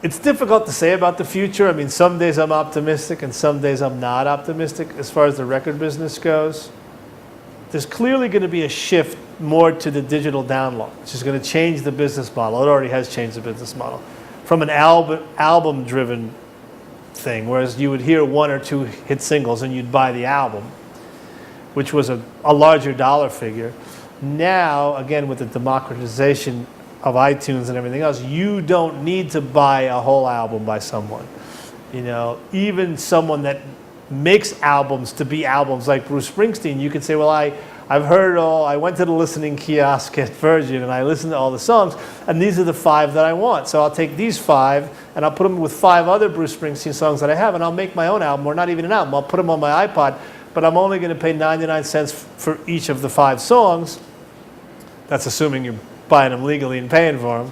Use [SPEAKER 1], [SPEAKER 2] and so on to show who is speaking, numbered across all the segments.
[SPEAKER 1] It's difficult to say about the future. I mean, some days I'm optimistic and some days I'm not optimistic as far as the record business goes. There's clearly going to be a shift more to the digital download, which is going to change the business model. It already has changed the business model from an album-driven thing, whereas you would hear one or two hit singles and you'd buy the album, which was a larger dollar figure. Now, again, with the democratization of iTunes and everything else, you don't need to buy a whole album by someone. You know, even someone that makes albums to be albums like Bruce Springsteen, you could say, well, I've heard it all, I went to the listening kiosk at Virgin and I listened to all the songs, and these are the 5 that I want. So I'll take these 5 and I'll put them with 5 other Bruce Springsteen songs that I have, and I'll make my own album, or not even an album. I'll put them on my iPod, but I'm only going to pay 99 cents for each of the 5 songs. That's assuming you're buying them legally and paying for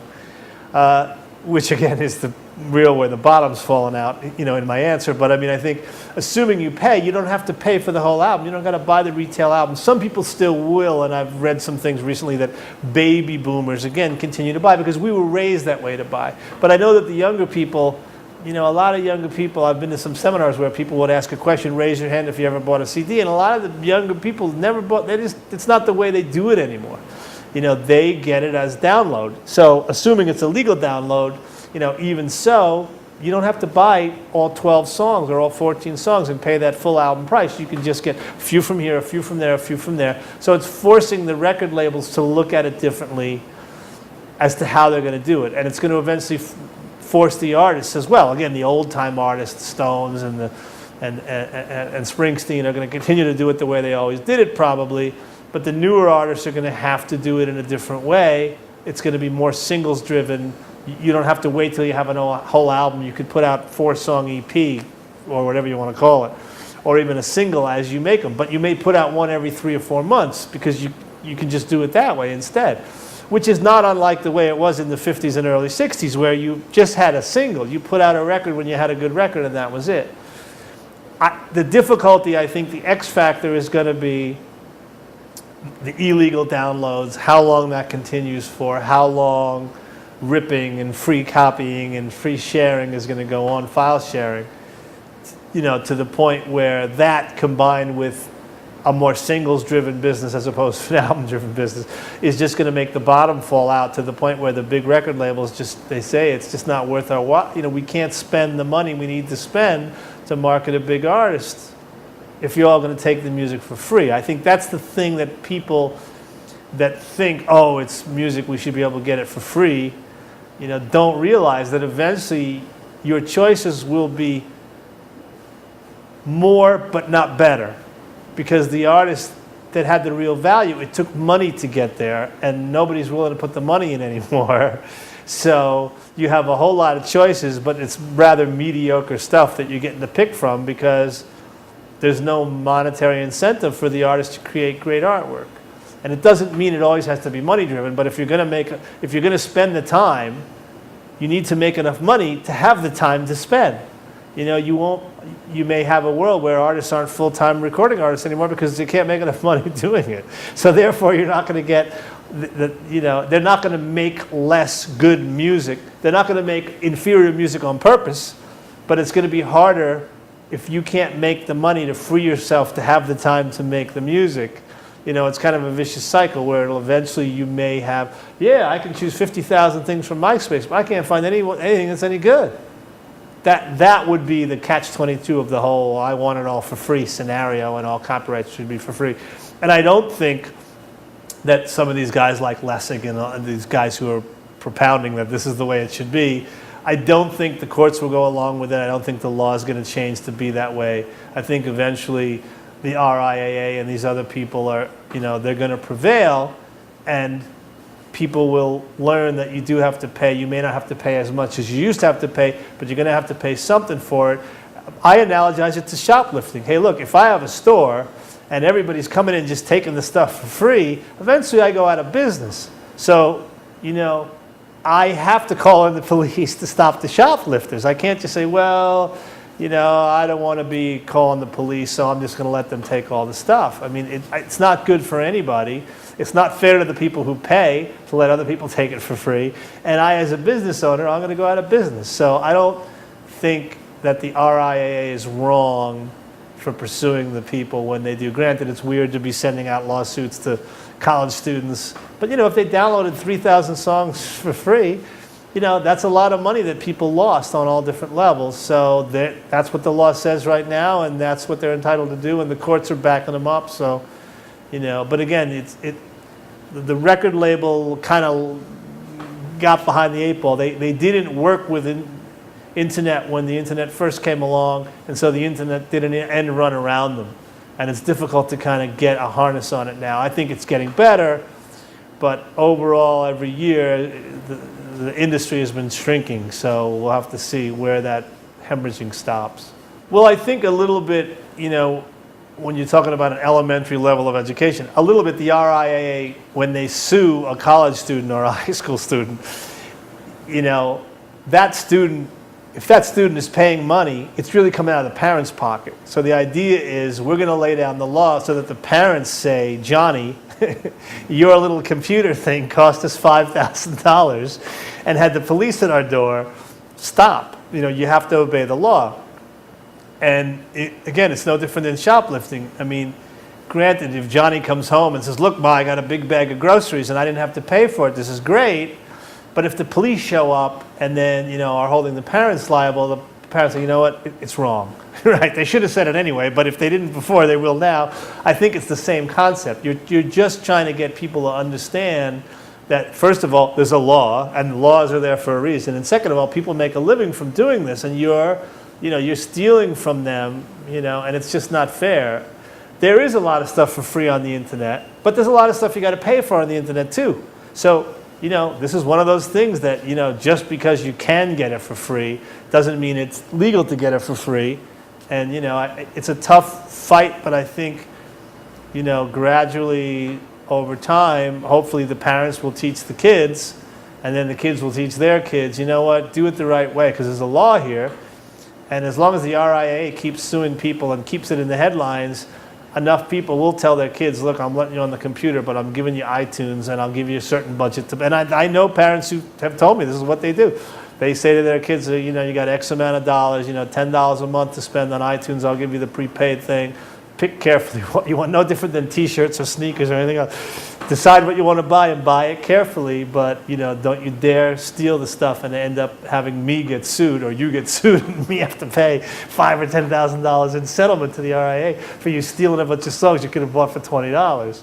[SPEAKER 1] them, which again is the real where the bottom's falling out, you know, in my answer. But I mean, I think assuming you pay, you don't have to pay for the whole album. You don't got to buy the retail album. Some people still will, and I've read some things recently that baby boomers, again, continue to buy because we were raised that way to buy. But I know that the younger people, you know, a lot of younger people, I've been to some seminars where people would ask a question, raise your hand if you ever bought a CD, and a lot of the younger people never bought, it's not the way they do it anymore. You know, they get it as download. So assuming it's a legal download, you know, even so, you don't have to buy all 12 songs or all 14 songs and pay that full album price. You can just get a few from here, a few from there, a few from there. So it's forcing the record labels to look at it differently as to how they're going to do it. And it's going to eventually force the artists as well. Again, the old-time artists, Stones and Springsteen, are going to continue to do it the way they always did it probably. But the newer artists are going to have to do it in a different way. It's going to be more singles driven. You don't have to wait till you have a whole album. You could put out 4-song EP or whatever you want to call it, or even a single as you make them. But you may put out one every 3 or 4 months because you can just do it that way instead, which is not unlike the way it was in the 50s and early 60s where you just had a single. You put out a record when you had a good record and that was it. The difficulty, I think the X factor is going to be the illegal downloads, how long that continues for, how long ripping and free copying and free sharing is going to go on, file sharing, you know, to the point where that combined with a more singles-driven business as opposed to an album-driven business is just going to make the bottom fall out to the point where the big record labels just, they say it's just not worth our while. You know, we can't spend the money we need to spend to market a big artist if you're all going to take the music for free. I think that's the thing that people that think, oh, it's music, we should be able to get it for free, you know, don't realize that eventually your choices will be more but not better, because the artist that had the real value, it took money to get there, and nobody's willing to put the money in anymore. So you have a whole lot of choices, but it's rather mediocre stuff that you're getting to pick from because there's no monetary incentive for the artist to create great artwork. And it doesn't mean it always has to be money driven, but if you're going to spend the time, you need to make enough money to have the time to spend. You know, you may have a world where artists aren't full-time recording artists anymore because they can't make enough money doing it. So therefore you're not going to get you know, they're not going to make less good music. They're not going to make inferior music on purpose, but it's going to be harder if you can't make the money to free yourself to have the time to make the music. You know, it's kind of a vicious cycle where it'll eventually you may have, yeah, I can choose 50,000 things from MySpace, but I can't find anything that's any good. That would be the catch-22 of the whole I want it all for free scenario, and all copyrights should be for free. And I don't think that some of these guys like Lessig and these guys who are propounding that this is the way it should be, I don't think the courts will go along with it. I don't think the law is going to change to be that way. I think eventually the RIAA and these other people are, you know, they're going to prevail, and people will learn that you do have to pay. You may not have to pay as much as you used to have to pay, but you're going to have to pay something for it. I analogize it to shoplifting. Hey, look, if I have a store and everybody's coming in just taking the stuff for free, eventually I go out of business. So, you know, I have to call in the police to stop the shoplifters. I can't just say, well, I don't want to be calling the police, so I'm just going to let them take all the stuff. I mean, it's not good for anybody. It's not fair to the people who pay to let other people take it for free. And I, as a business owner, I'm going to go out of business. So I don't think that the RIAA is wrong for pursuing the people when they do. Granted, it's weird to be sending out lawsuits to college students. But, if they downloaded 3,000 songs for free, that's a lot of money that people lost on all different levels. So that's what the law says right now, and that's what they're entitled to do, and the courts are backing them up. So, but again, the record label kind of got behind the eight ball. They didn't work with internet when the internet first came along, and so the internet did an end run around them. And it's difficult to kind of get a harness on it now. I think it's getting better, but overall, every year, the industry has been shrinking, so we'll have to see where that hemorrhaging stops. Well, I think a little bit, when you're talking about an elementary level of education, a little bit the RIAA, when they sue a college student or a high school student, that student, if that student is paying money, it's really coming out of the parent's pocket. So the idea is we're going to lay down the law so that the parents say, Johnny, your little computer thing cost us $5,000, and had the police at our door, stop. You have to obey the law. And again, it's no different than shoplifting. I mean, granted, if Johnny comes home and says, look, Ma, I got a big bag of groceries and I didn't have to pay for it, this is great. But if the police show up and then, are holding the parents liable, the parents say, you know what, it's wrong. Right? They should have said it anyway, but if they didn't before, they will now. I think it's the same concept. You're just trying to get people to understand that, first of all, there's a law, and the laws are there for a reason. And second of all, people make a living from doing this, and you're stealing from them, and it's just not fair. There is a lot of stuff for free on the internet, but there's a lot of stuff you got to pay for on the internet too. So, this is one of those things that, just because you can get it for free doesn't mean it's legal to get it for free. And, it's a tough fight, but I think, gradually over time, hopefully the parents will teach the kids, and then the kids will teach their kids, do it the right way, because there's a law here. And as long as the RIAA keeps suing people and keeps it in the headlines, enough people will tell their kids, look, I'm letting you on the computer, but I'm giving you iTunes and I'll give you a certain budget. And I know parents who have told me this is what they do. They say to their kids, you got X amount of dollars, $10 a month to spend on iTunes, I'll give you the prepaid thing. Pick carefully what you want, no different than t-shirts or sneakers or anything else. Decide what you want to buy and buy it carefully, but don't you dare steal the stuff and end up having me get sued, or you get sued and me have to pay $5,000 or $10,000 in settlement to the RIAA for you stealing a bunch of songs you could have bought for $20.